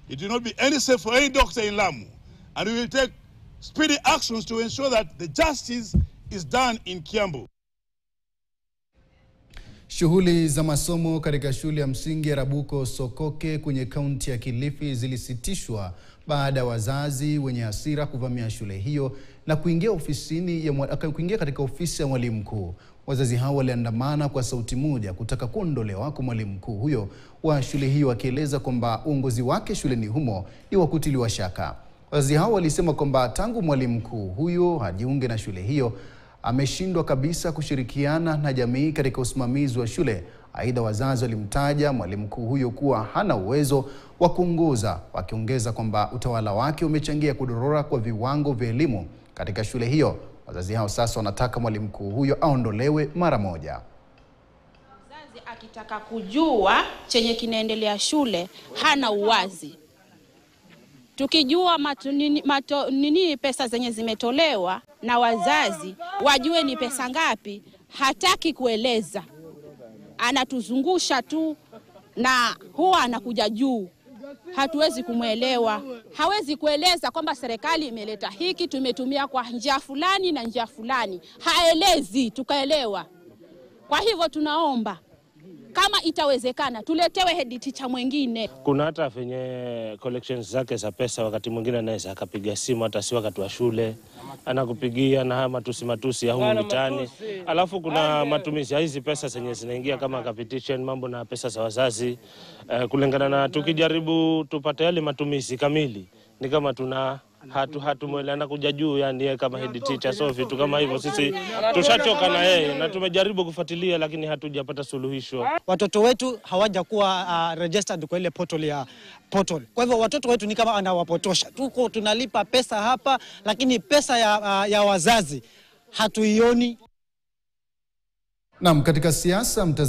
It will not be any safe for any doctor in Lamu. And we will take speedy actions to ensure that the justice is done in Kiambu. Shughuli za masomo katika shule ya msingi ya Rabuko Sokoke kwenye kaunti ya Kilifi zilisitishwa baada ya wazazi wenye hasira kuvamia shule hiyo na kuingia katika ofisi ya mwalimu mkuu. Wazazi hao waliandamana kwa sauti moja kutaka kuondolewa kwa mwalimu mkuu huyo wa shule hiyo, akieleza kwamba uongozi wake shuleni humo ni wa kutiliwa shaka. Wazazi hao walisema kwamba tangu mwalimu mkuu huyo hajiunge na shule hiyo ameshindwa kabisa kushirikiana na jamii katika usimamizi wa shule. Aidha, wazazi walimtaja mwalimu mkuu huyo kuwa hana uwezo wa kuongoza, wakiongeza kwamba utawala wake umechangia kudorora kwa viwango vya elimu katika shule hiyo. Wazazi hao sasa wanataka mwalimu mkuu huyo aondolewe mara moja. Mzazi akitaka kujua chenye kinaendelea shule hana uwazi. Tukijua pesa zenye zimetolewa na wazazi wajue ni pesa ngapi, hataki kueleza. Anatuzungusha tu na huwa anakuja juu. Hatuwezi kumuelewa. Hawezi kueleza kwamba serikali imeleta hiki, tumetumia kwa njia fulani na njia fulani. Haelezi tukaelewa. Kwa hivyo tunaomba kama itawezekana tuletewe head teacher mwingine. Kuna hata venye collections zake za pesa wakati mwingine anaweza akapiga simu hata si wakati wa shule, anakupigia na matusi ya huko mitaani. Alafu kuna matumizi ya hizi pesa zenye zinaingia kama capitation, mambo na pesa za wazazi. Kulingana na tukijaribu tupate yale matumizi kamili ni kama hatumwelewana kuja juu, yani kama head teacher. So vitu kama hivyo sisi tushachoka na yeye na tumejaribu kufuatilia lakini hatujapata suluhisho. Watoto wetu hawajakuwa registered kwa ile portal. Kwa hivyo watoto wetu ni kama anawapotosha. Tuko tunalipa pesa hapa lakini pesa ya wazazi hatuioni. Naam, katika siasa